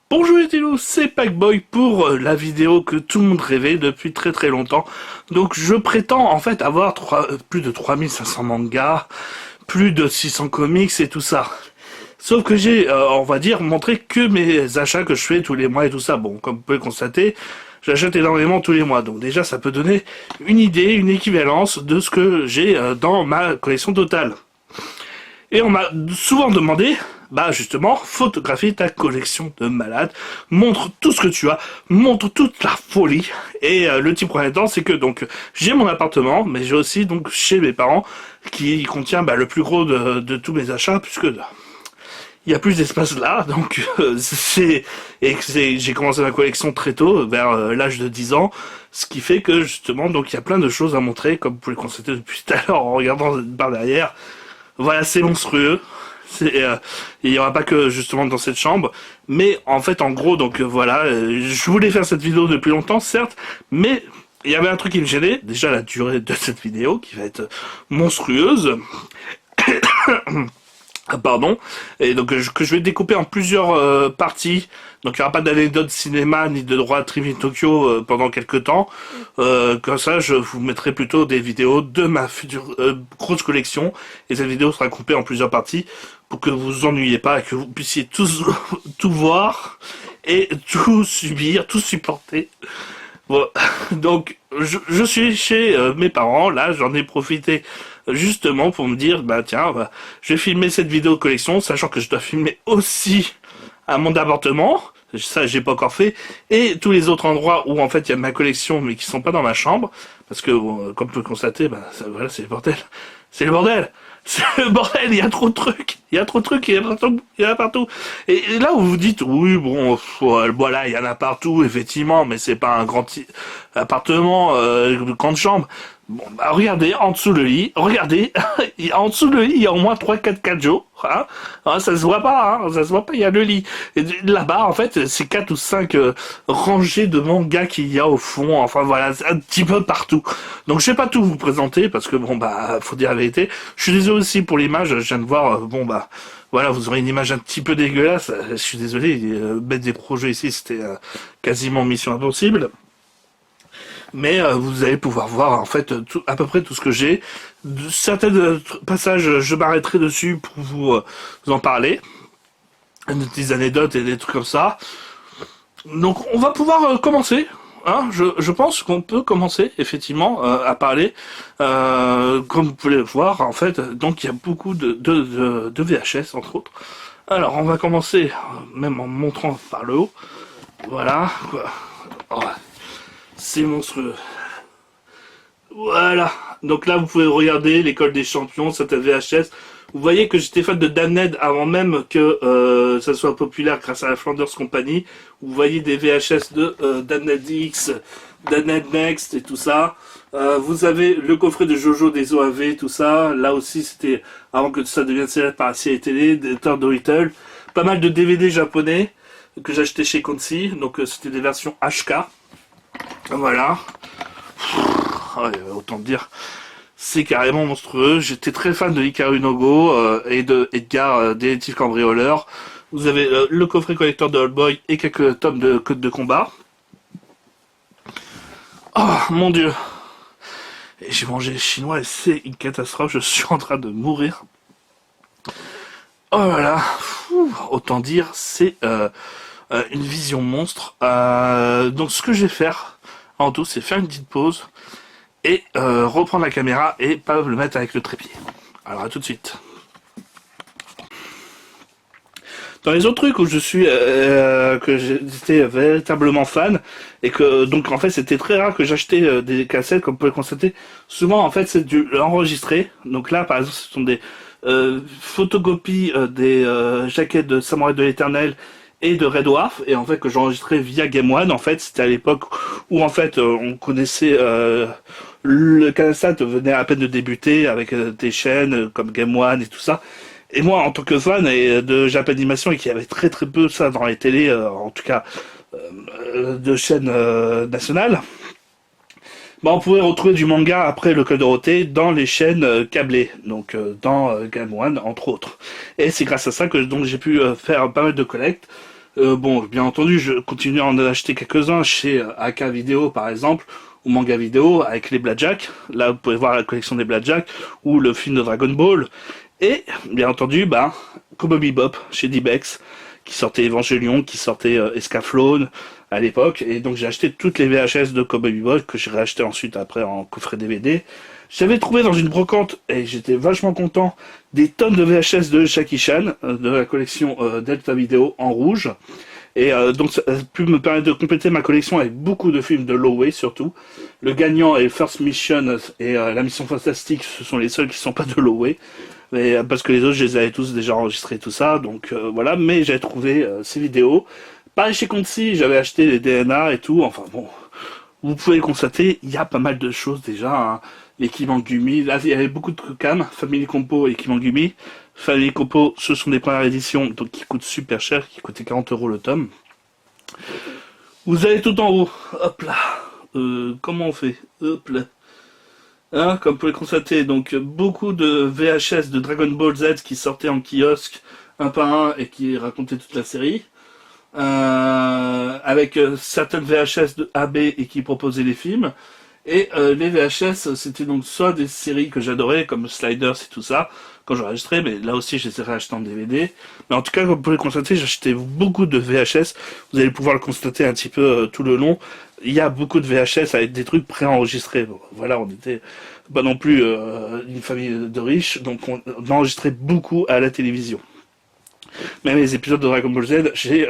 Bonjour les télos, c'est Packboy pour la vidéo que tout le monde rêvait depuis très très longtemps. Donc je prétends en fait avoir plus de 3500 mangas, plus de 600 comics et tout ça. Sauf que j'ai, on va dire, montré que mes achats que je fais tous les mois et tout ça. Bon, comme vous pouvez le constater, j'achète énormément tous les mois. Donc déjà ça peut donner une idée, une équivalence de ce que j'ai dans ma collection totale. Et on m'a souvent demandé, bah justement, photographie ta collection de malades, montre tout ce que tu as, montre toute la folie. Et le petit problème temps, c'est que donc j'ai mon appartement, mais j'ai aussi donc chez mes parents qui contient le plus gros de tous mes achats, puisque il y a plus d'espace là, donc j'ai commencé ma collection très tôt, vers l'âge de 10 ans, ce qui fait que justement donc il y a plein de choses à montrer, comme vous pouvez le constater depuis tout à l'heure en regardant par derrière. Voilà, c'est monstrueux. Il y aura pas que justement dans cette chambre, mais en fait, en gros, donc voilà, je voulais faire cette vidéo depuis longtemps, certes, mais il y avait un truc qui me gênait. Déjà la durée de cette vidéo qui va être monstrueuse. Ah, pardon, et donc que je vais découper en plusieurs parties. Donc il n'y aura pas d'anecdote cinéma ni de droit Trivia Tokyo pendant quelques temps. Comme ça, je vous mettrai plutôt des vidéos de ma future grosse collection. Et cette vidéo sera coupée en plusieurs parties pour que vous vous ennuyez pas et que vous puissiez tous tout voir et tout subir, tout supporter. Bon, donc je suis chez mes parents, là j'en ai profité justement pour me dire, bah tiens, je vais filmer cette vidéo collection, sachant que je dois filmer aussi à mon appartement, ça j'ai pas encore fait, et tous les autres endroits où en fait il y a ma collection mais qui sont pas dans ma chambre, parce que bon, comme vous pouvez constater, voilà c'est le bordel, c'est le bordel. C'est le bordel, il y a trop de trucs, il y a trop de trucs, il y a partout, il y en a partout. Et là où vous dites, oui, bon, voilà, il y en a partout, effectivement, mais c'est pas un grand appartement, grande chambre. Bon, bah, regardez, en dessous le lit, regardez, en dessous le lit, il y a au moins 3-4 cadeaux, hein. Ça se voit pas, hein, ça se voit pas, il y a le lit. Et là-bas, en fait, c'est 4 ou 5 rangées de mangas qu'il y a au fond, enfin voilà, un petit peu partout. Donc je vais pas tout vous présenter, parce que bon, faut dire la vérité. Je suis désolé aussi pour l'image, je viens de voir, voilà, vous aurez une image un petit peu dégueulasse, je suis désolé, mettre des projets ici, c'était quasiment mission impossible. Mais vous allez pouvoir voir en fait à peu près tout ce que j'ai. Certains passages, je m'arrêterai dessus pour vous en parler. Des petites anecdotes et des trucs comme ça. Donc on va pouvoir commencer. Hein, je pense qu'on peut commencer effectivement à parler. Comme vous pouvez le voir, en fait, donc il y a beaucoup de VHS entre autres. Alors on va commencer même en montrant par le haut. Voilà. Oh, c'est monstrueux. Voilà. Donc là, vous pouvez regarder l'école des champions, cette VHS. Vous voyez que j'étais fan de Damned avant même que ça soit populaire grâce à la Flanders Company. Vous voyez des VHS de Damned X, Damned Next et tout ça. Vous avez le coffret de Jojo des OAV, tout ça. Là aussi, c'était avant que ça devienne célèbre par la série télé, des Third Little. Pas mal de DVD japonais que j'achetais chez Konsi. Donc c'était des versions HK. Voilà. Autant dire, c'est carrément monstrueux. J'étais très fan de Hikaru no Go et de Edgar, détective cambrioleur. Vous avez le coffret collector de Old Boy et quelques tomes de code de combat. Oh mon dieu. Et j'ai mangé chinois et c'est une catastrophe. Je suis en train de mourir. Oh là là. Autant dire, c'est une vision monstre. Donc ce que je vais faire en tout, c'est faire une petite pause et reprendre la caméra et pas le mettre avec le trépied. Alors à tout de suite. Dans les autres trucs où je suis que j'étais véritablement fan et que donc en fait c'était très rare que j'achetais des cassettes, comme vous pouvez le constater. Souvent en fait c'est du enregistré. Donc là par exemple ce sont des photocopies des jaquettes de Samurai de l'Éternel et de Red Dwarf, et en fait que j'enregistrais via Game One. En fait c'était à l'époque où en fait on connaissait le CanaSat venait à peine de débuter avec des chaînes comme Game One et tout ça. Et moi en tant que fan de Japanimation et qui avait très très peu ça dans les télés, en tout cas de chaînes nationales, on pouvait retrouver du manga après le Code Dorothée dans les chaînes câblées, donc dans Game One entre autres. Et c'est grâce à ça que donc j'ai pu faire pas mal de collectes. Bon, bien entendu, je continue à en acheter quelques-uns chez AK Vidéo, par exemple, ou Manga Vidéo, avec les Blackjack. Là, vous pouvez voir la collection des Blackjack, ou le film de Dragon Ball. Et, bien entendu, bah, Cowboy Bebop, chez D-Bex, qui sortait Evangelion, qui sortait Escaflowne, à l'époque. Et donc, j'ai acheté toutes les VHS de Cowboy Bebop, que j'ai réacheté ensuite après en coffret DVD. J'avais trouvé dans une brocante, et j'étais vachement content, des tonnes de VHS de Jackie Chan, de la collection Delta Video en rouge. Et donc ça a pu me permettre de compléter ma collection avec beaucoup de films de Lowe surtout. Le gagnant et First Mission et la Mission Fantastique, ce sont les seuls qui sont pas de Lowe. Parce que les autres, je les avais tous déjà enregistrés, tout ça. Donc voilà, mais j'ai trouvé ces vidéos. Pareil chez Conti, j'avais acheté les DNA et tout. Enfin bon, vous pouvez le constater, il y a pas mal de choses déjà, hein. Les Kimangumi, là il y avait beaucoup de cam, Family Compo et Kimangumi. Family Compo, ce sont des premières éditions, donc qui coûtent super cher, qui coûtaient 40 € le tome. Vous allez tout en haut, hop là. Comment on fait? Hop là. Hein, comme vous pouvez le constater, donc beaucoup de VHS de Dragon Ball Z qui sortaient en kiosque un par un et qui racontaient toute la série. Avec certaines VHS de AB et qui proposaient les films. Et les VHS, c'était donc soit des séries que j'adorais, comme Sliders et tout ça, quand j'enregistrais, mais là aussi je les ai réachetés en DVD. Mais en tout cas, comme vous pouvez le constater, j'achetais beaucoup de VHS. Vous allez pouvoir le constater un petit peu tout le long. Il y a beaucoup de VHS avec des trucs préenregistrés. Bon, voilà, on était pas non plus une famille de riches, donc on enregistrait beaucoup à la télévision. Même les épisodes de Dragon Ball Z, j'ai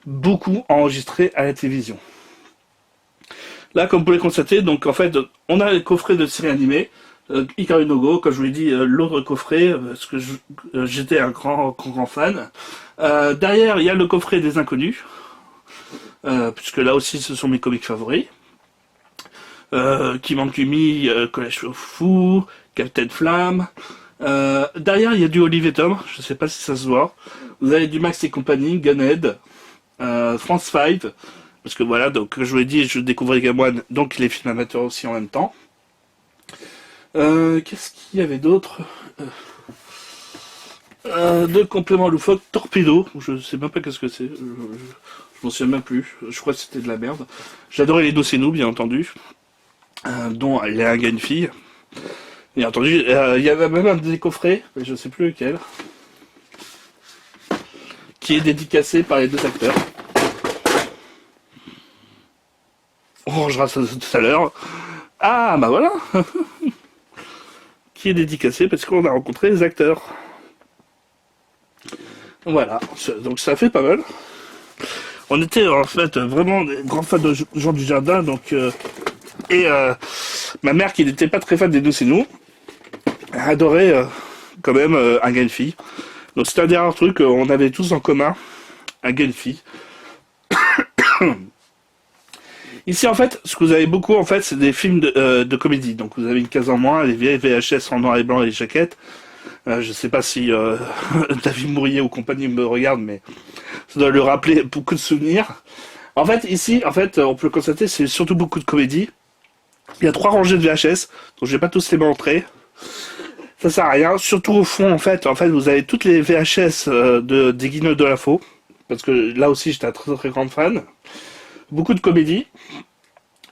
beaucoup enregistré à la télévision. Là, comme vous pouvez le constater, donc en fait, on a le coffret de séries animées, Hikaru no Go, comme je vous l'ai dit, l'autre coffret, parce que j'étais un grand fan. Derrière, il y a le coffret des Inconnus, puisque là aussi, ce sont mes comics favoris. Kimangumi, Collège Fou, Captain Flamme. Derrière, il y a du Olive et Tom, je sais pas si ça se voit. Vous avez du Max et compagnie, Gunhead, France 5. Parce que voilà, donc je vous l'ai dit, je découvrais Game One, donc les films amateurs aussi en même temps. Qu'est-ce qu'il y avait d'autre de compléments loufoques, Torpedo, je sais même pas qu'est-ce que c'est, je m'en souviens même plus, je crois que c'était de la merde. J'adorais les Nous, bien entendu, dont il y a un gars et une fille. Bien entendu, il y avait même un des coffrets, je sais plus lequel, qui est dédicacé par les deux acteurs. On rangera ça tout à l'heure. Ah, bah voilà. Qui est dédicacé parce qu'on a rencontré les acteurs. Voilà, donc ça fait pas mal. On était en fait vraiment des grands fans de Jean Dujardin, donc ma mère qui n'était pas très fan des Nous adorait quand même un gars et une fille. Donc c'était un des rares trucs qu'on avait tous en commun, un gars et une fille. Ici, en fait, ce que vous avez beaucoup, en fait, c'est des films de comédie. Donc, vous avez une case en moins, les vieilles VHS en noir et blanc et les jaquettes. Je sais pas si David Mourier ou compagnie me regarde, mais ça doit lui rappeler beaucoup de souvenirs. En fait, ici, en fait, on peut le constater, c'est surtout beaucoup de comédie. Il y a 3 rangées de VHS, donc je vais pas tous les montrer. Ça sert à rien. Surtout au fond, en fait, vous avez toutes les VHS des Guignols de l'info. Parce que là aussi, j'étais un très grand fan. Beaucoup de comédies.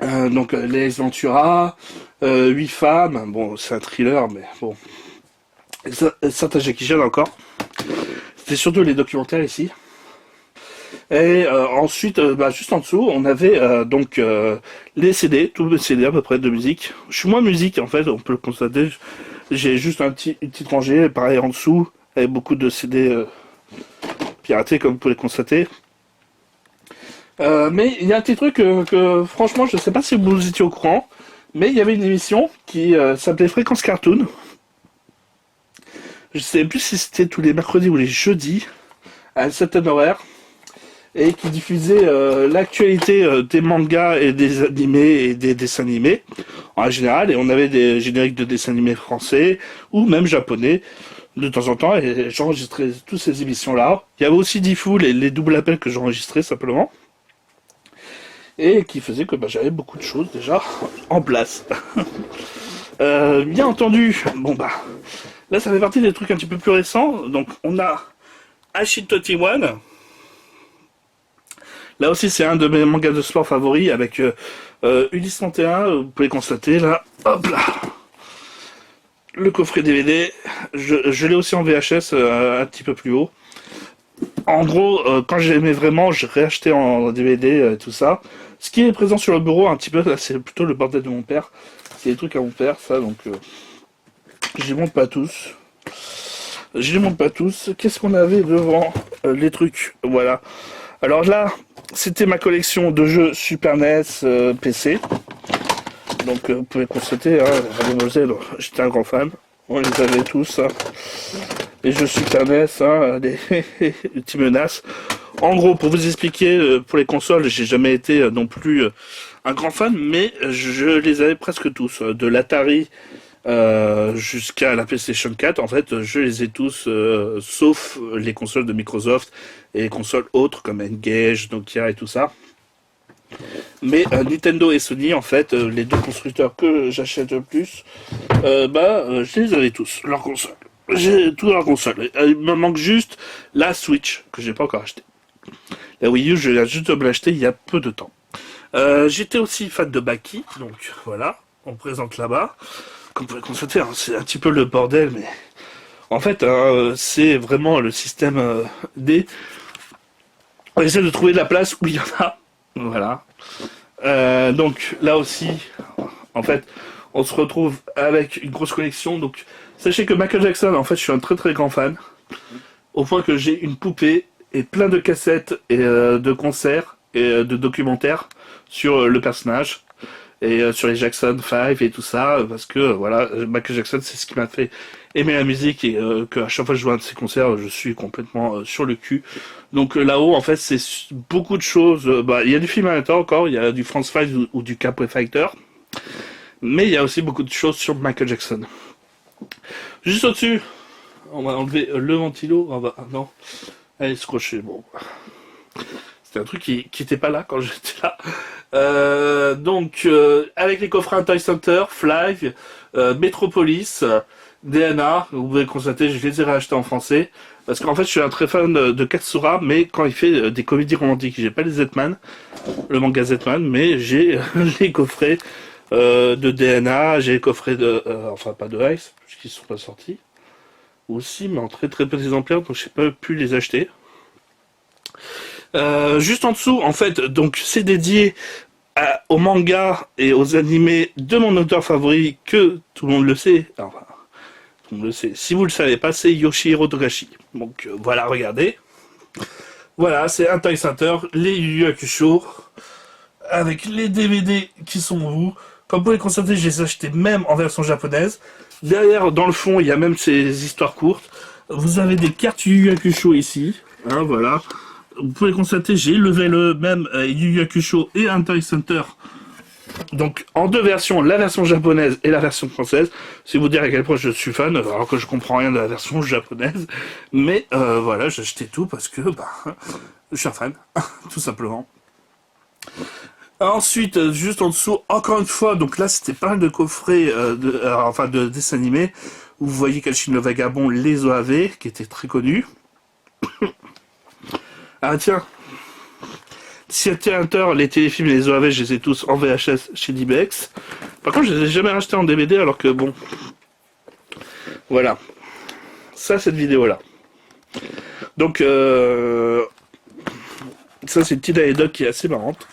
Donc Les Ventura, 8 femmes, bon c'est un thriller mais bon. Certains Jackie Chan encore. C'était surtout les documentaires ici. Et ensuite, juste en dessous, on avait donc les CD, tous les CD à peu près de musique. Je suis moins musique en fait, on peut le constater. J'ai juste une petite rangée, pareil en dessous, avec beaucoup de CD piratés comme vous pouvez le constater. Mais il y a un petit truc que franchement je sais pas si vous étiez au courant, mais il y avait une émission qui s'appelait Fréquence Cartoon. Je sais plus si c'était tous les mercredis ou les jeudis à un certain horaire et qui diffusait l'actualité des mangas et des animés et des dessins animés en général, et on avait des génériques de dessins animés français ou même japonais de temps en temps, et j'enregistrais toutes ces émissions là. Il y avait aussi Diffoul et les doubles appels que j'enregistrais simplement. Et qui faisait que j'avais beaucoup de choses déjà en place. Bien entendu, là ça fait partie des trucs un petit peu plus récents. Donc on a Ashit 21, Là aussi, c'est un de mes mangas de sport favoris avec Ulysse 31, vous pouvez constater là, hop là, le coffret DVD, je l'ai aussi en VHS un petit peu plus haut. En gros, quand j'aimais vraiment, je réachetais en DVD tout ça. Ce qui est présent sur le bureau un petit peu, là, c'est plutôt le bordel de mon père. C'est des trucs à mon père, ça, donc je les montre pas tous. Je les montre pas tous. Qu'est-ce qu'on avait devant les trucs? Voilà. Alors là, c'était ma collection de jeux Super NES PC. Donc vous pouvez constater, hein, mademoiselle, j'étais un grand fan. On les avait tous. Hein. Les jeux Super NES, hein, les petits menaces. En gros, pour vous expliquer, pour les consoles, j'ai jamais été non plus un grand fan, mais je les avais presque tous. De l'Atari jusqu'à la PlayStation 4, en fait, je les ai tous, sauf les consoles de Microsoft et les consoles autres comme N-Gage, Nokia et tout ça. Mais Nintendo et Sony, en fait, les deux constructeurs que j'achète le plus, je les avais tous, leurs consoles. J'ai tous leurs consoles. Il me manque juste la Switch, que j'ai pas encore acheté. La Wii U, je viens juste de me l'acheter il y a peu de temps. J'étais aussi fan de Baki, donc voilà, on présente là-bas. Comme vous pouvez constater, hein, c'est un petit peu le bordel, mais en fait, hein, c'est vraiment le système D. On essaie de trouver de la place où il y en a. Voilà. Donc là aussi, en fait, on se retrouve avec une grosse collection. Donc sachez que Michael Jackson, en fait, je suis un très très grand fan. Au point que j'ai une poupée et plein de cassettes et de concerts et de documentaires sur le personnage. Et sur les Jackson 5 et tout ça, parce que voilà, Michael Jackson, c'est ce qui m'a fait aimer la musique et qu'à chaque fois que je vois un de ses concerts, je suis complètement sur le cul. Donc là-haut, en fait, c'est beaucoup de choses. Il y a du film à l'intérieur encore, il y a du France 5 ou du Capri Fighter, mais il y a aussi beaucoup de choses sur Michael Jackson. Juste au-dessus, on va enlever le ventilo. Non, allez se crocher. Bon, c'était un truc qui était pas là quand j'étais là. Avec les coffrets Toy Center, Fly, Metropolis, DNA, vous pouvez constater, je les ai rachetés en français. Parce qu'en fait, je suis un très fan de Katsura, mais quand il fait des comédies romantiques, j'ai pas les Z-Man, le manga Z-Man, mais j'ai les coffrets de DNA, j'ai les coffrets de... enfin, pas de Ice, puisqu'ils sont pas sortis. Aussi, mais en très très peu d'exemplaires, donc j'ai pas pu les acheter. Juste en dessous, en fait, donc c'est dédié aux mangas et aux animés de mon auteur favori, que tout le monde le sait. Enfin, tout le monde le sait. Si vous le savez pas, c'est Yoshihiro Togashi. Donc voilà, regardez. Voilà, c'est un Toy Center, les Yu Yu Hakusho, avec les DVD qui sont vous. Comme vous pouvez constater, je les ai achetés même en version japonaise. Derrière, dans le fond, il y a même ces histoires courtes. Vous avez des cartes Yu Yu Hakusho ici. Hein, voilà. Vous pouvez constater, j'ai levé le même Yu Yu Hakusho et un Toy Center. Donc en deux versions, la version japonaise et la version française. C'est vous dire à quel point je suis fan, alors que je comprends rien de la version japonaise. Mais voilà, j'ai acheté tout parce que je suis un fan, tout simplement. Ensuite, juste en dessous, encore une fois, donc là c'était pas mal de coffrets, de dessins animés. Où vous voyez Kenshin le Vagabond, les OAV, qui était très connu. Ah tiens, City Hunter, les téléfilms et les OAV, je les ai tous en VHS chez DBX. Par contre, je les ai jamais rachetés en DVD, alors que bon... Voilà. Ça, cette vidéo-là. Donc, ça, c'est une petite anecdote qui est assez marrante.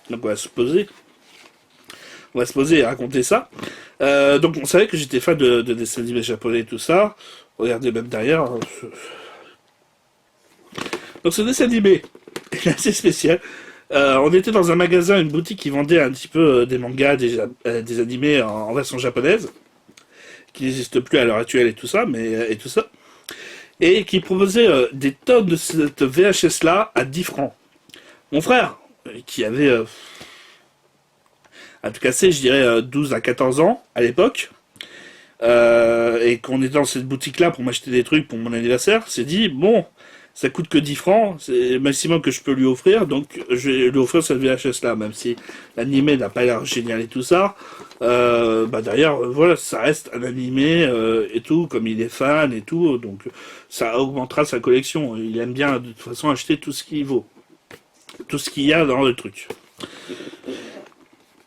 Donc, on va se poser. On va se poser et raconter ça. Donc, on savait que j'étais fan de dessins animés japonais et tout ça. Regardez même derrière. Donc ce dessin animé est assez spécial. On était dans un magasin, une boutique qui vendait un petit peu des mangas, des animés en version japonaise, qui n'existent plus à l'heure actuelle et tout ça, et tout ça, et qui proposait des tonnes de cette VHS là à 10 francs. Mon frère, qui avait à tout casser, je dirais 12 à 14 ans à l'époque, et qu'on était dans cette boutique là pour m'acheter des trucs pour mon anniversaire, s'est dit bon, ça coûte que 10 francs, c'est le maximum que je peux lui offrir, donc je vais lui offrir cette VHS là, même si l'animé n'a pas l'air génial et tout ça. Bah d'ailleurs, voilà, ça reste un animé et tout, comme il est fan et tout, donc ça augmentera sa collection. Il aime bien de toute façon acheter tout ce qu'il vaut, tout ce qu'il y a dans le truc.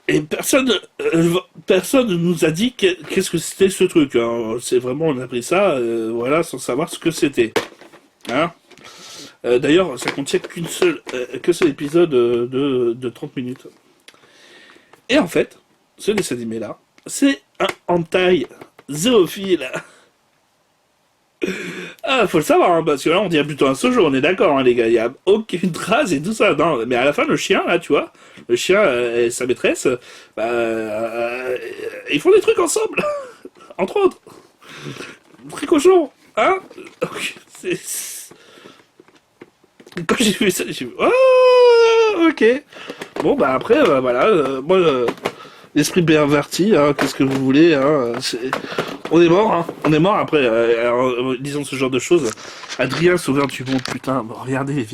Et personne ne nous a dit qu'est-ce que c'était ce truc, hein. C'est vraiment, on a pris ça, voilà, sans savoir ce que c'était. Hein. D'ailleurs, ça contient qu'un seul épisode de 30 minutes. Et en fait, ce dessin animé-là, c'est un hentai zoophile. Ah, faut le savoir, hein, parce que là, on dirait plutôt un sojo, on est d'accord, hein, les gars. Il n'y a aucune trace et tout ça. Non, mais à la fin, le chien, là, tu vois, le chien et sa maîtresse, bah, ils font des trucs ensemble, entre autres. Très cochon, hein. Quand j'ai vu ça, j'ai vu, oh, ok. Bon, bah après, voilà, moi, l'esprit perverti, hein, qu'est-ce que vous voulez, hein, on est mort, hein, on est mort après, disons ce genre de choses. Adrien Sauveur du Monde, putain, bon, regardez les